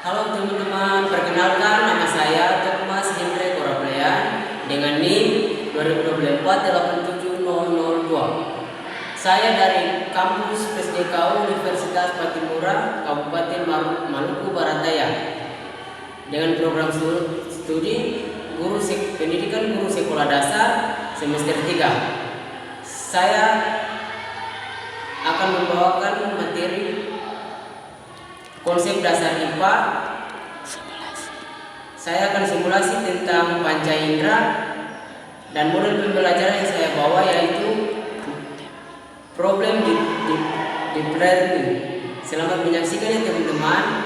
Halo teman-teman, perkenalkan nama saya Thomas Hendrik Korablean dengan NIM 2024-87002. Saya dari kampus PSDKU Universitas Patimura, Kabupaten Maluku Barat Daya. Dengan program studi Pendidikan Guru Sekolah Dasar semester 3. Saya akan membawakan materi konsep dasar IPA. Saya akan simulasi tentang panca indera dan model pembelajaran yang saya bawa yaitu problem deep learning. Selamat menyaksikan ya teman-teman.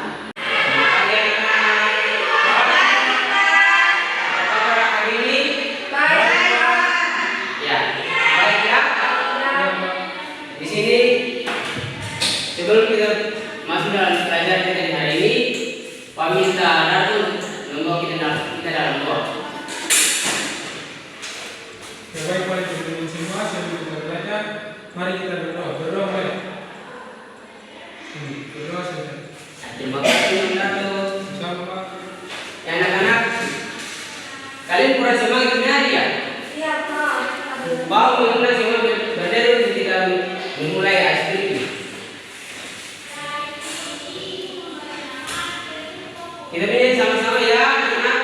Di sini sebelum kita masuk dalam pelajaran kita di hari ini, Pak minta Ratu membawa kita dalam doa. Ya baik, mari teman-teman semua sebelum kita belajar, mari kita berdoa. Berdoa baik. Berdoa saja. Terima kasih Ratu. Sama. Ya anak-anak, kalian kurang semangat hari ya? Iya Pak. Mau mengenal semua berdiri ketika memulai asli. Kita pilih sama-sama ya anak-anak.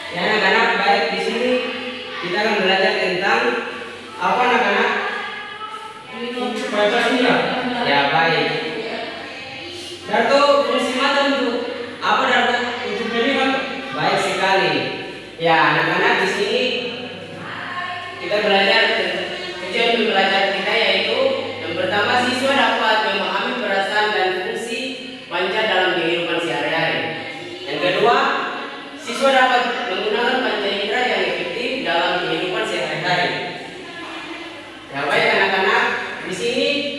Ya anak-anak, baik di sini kita akan belajar tentang apa anak-anak? Pancasila. Ya baik. Darto fungsi mata untuk apa Darto? Untuk melihat. Baik sekali. Ya anak-anak, di sini kita belajar tujuan pembelajaran kita yaitu yang pertama siswa dapat memahami perasaan dan fungsi panca dalam kehidupan sehari-hari. Yang kedua, siswa dapat menggunakan panca indera yang efektif dalam kehidupan sehari-hari. Ya baik anak-anak, di sini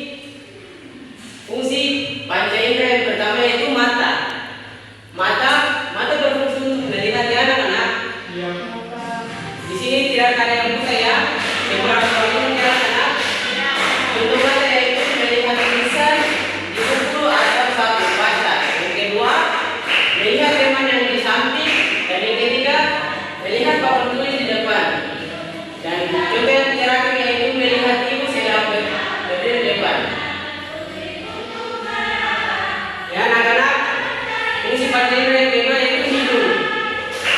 fungsi panca indera yang pertama yaitu mata. Mata berfungsi untuk melihat ya anak-anak. Iya. Di sini tidak ada yang buta ya. Beberapa ini ya anak. Contoh mata yaitu melihat tulisan di buku atau satu baca. Yang kedua, melihat teman yang di samping. Dan yang ketiga, melihat papan tulis di depan. Dan contoh yang terakhir yaitu melihat ibu sedang berdiri di depan. Ya anak-anak, fungsi panca indera yang kedua yaitu hidung.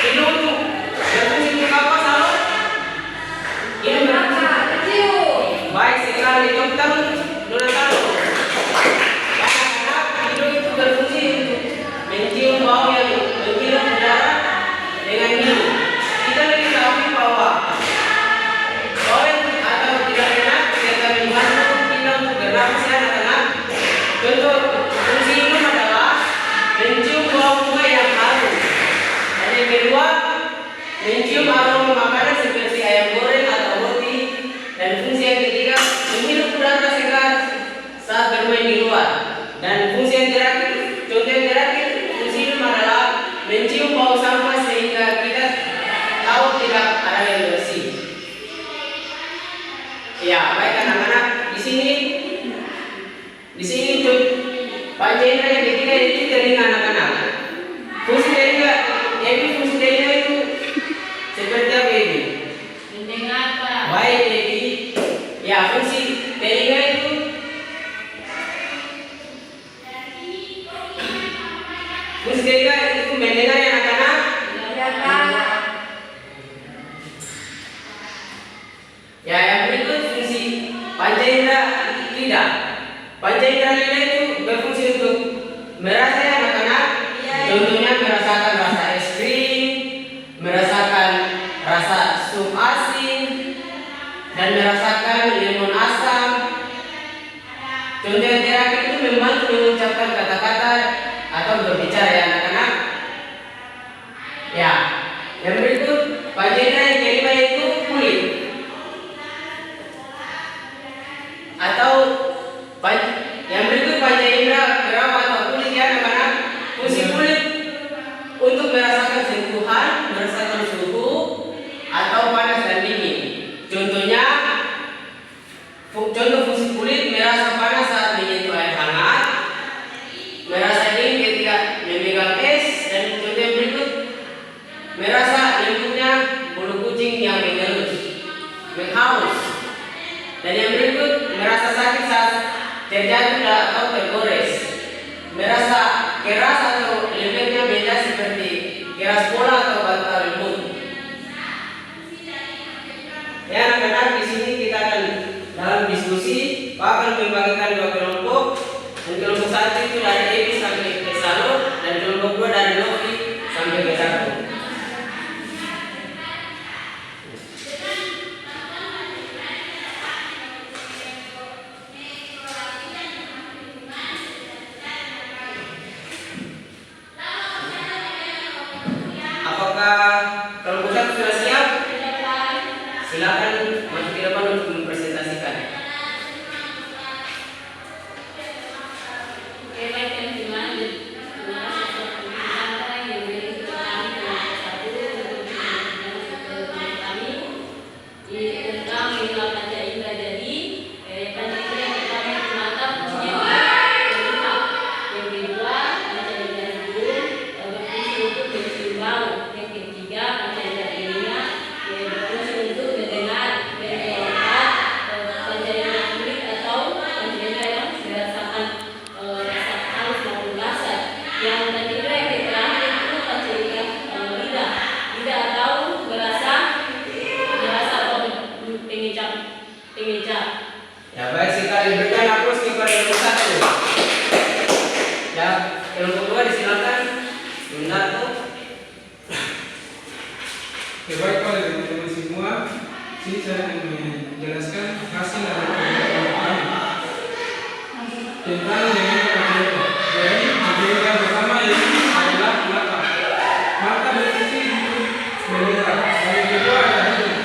Hidung itu berfungsi untuk apa selalu? Hidung berfungsi. Baik sekali, kita nona tahu. Anak-anak, hidung itu berfungsi untuk mencium bau yang menghirup udara dengan hidung. Kita mengetahui bahwa bau yang atau tidak enak serta membantu kita untuk bernafas ya anak-anak. Contoh fungsi hidung adalah mencium bau bunga yang harum. Dan yang kedua, mencium aroma makanan seperti ayam goreng atau roti. Dan fungsi yang ketiga, menghirup udara segar saat bermain di luar. Dan fungsi yang terakhir, contoh yang terakhir, fungsi hidung adalah mencium bau sampah sehingga kita tahu tidak ada yang bersih. Ya, baik anak-anak, di sini panca indera lidah. Panca indera lidah itu berfungsi untuk merasa ya anak-anak. Contohnya merasakan rasa es krim, merasakan rasa sup asin, dan merasakan lemon asam. Contoh yang terakhir itu membantu mengucapkan kata-kata atau berbicara ya anak-anak. Ya, yang berikut panca indera yang kelima itu kulit. Atau yang berikut panca indera berapa atau kulit ya anak-anak. Fungsi kulit untuk merasakan sentuhan, merasakan suhu atau panas dan dingin. Contoh fungsi kulit merasa panas saat menyentuh air hangat, merasa dingin ketika memegang es, dan contoh yang berikut merasa lembutnya bulu kucing yang mengelus, menghaus. Dan yang berikut merasa sakit saat terjatuh atau tergores, merasa keras atau lembutnya beda seperti keras bola atau batu lembut. Ya anak-anak, di sini kita akan dalam diskusi Pak akan membagikan dua kelompok. Dan kelompok satu itu dari Ebi sampai ke Salo, dan kelompok dua dari Novi sampai ke Salo. Apakah kelompok satu sudah siap? Silakan maju ke depan untuk mempresentasikan. Ya baik, sekali berikan aplaus kepada kelompok satu. Ya, kelompok dua disilakan. Yunarto. Oke, baik Pak dan teman-teman semua, sini saya akan menjelaskan hasil dari penelitian kami tentang dengan kategori. Jadi kategori yang pertama ini adalah mata. Mata berfungsi untuk melihat. Yang kedua adalah hidung.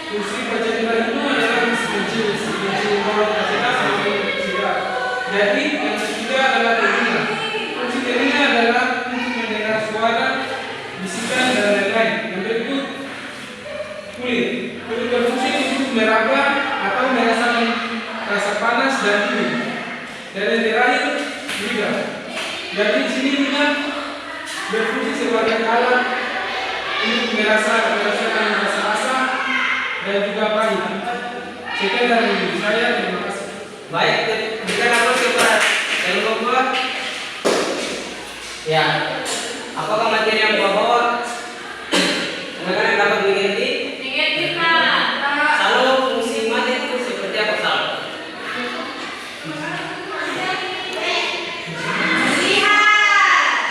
Fungsi panca indera itu adalah mencium bau kaca sampai sedap. Jadi yang ketiga adalah telinga. Fungsi telinga adalah untuk mendengar suara, bisikan dan lain-lain. Yang berikut kulit. Kulit berfungsi untuk meraba atau merasakan rasa panas dan dingin. Dan yang terakhir lidah. Jadi di sini lidah berfungsi sebagai alat untuk merasakan rasa asam dan juga pahit. Sekian dari saya, terima kasih. Baik, berikan aplaus kepada kelompok dua. Ya, apakah materi yang bawa anak-anak dapat mengerti? Mengerti Pak. Salo fungsi mata itu seperti apa Salo?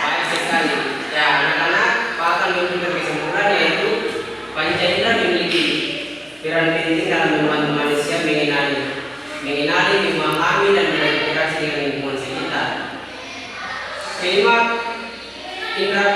Baik sekali. Ya anak-anak, Pak akan memberikan kesimpulan yaitu panca indera memiliki peran penting dalam membantu manusia mengenali, memahami dan berinteraksi dengan lingkungan sekitar. Kelima, indera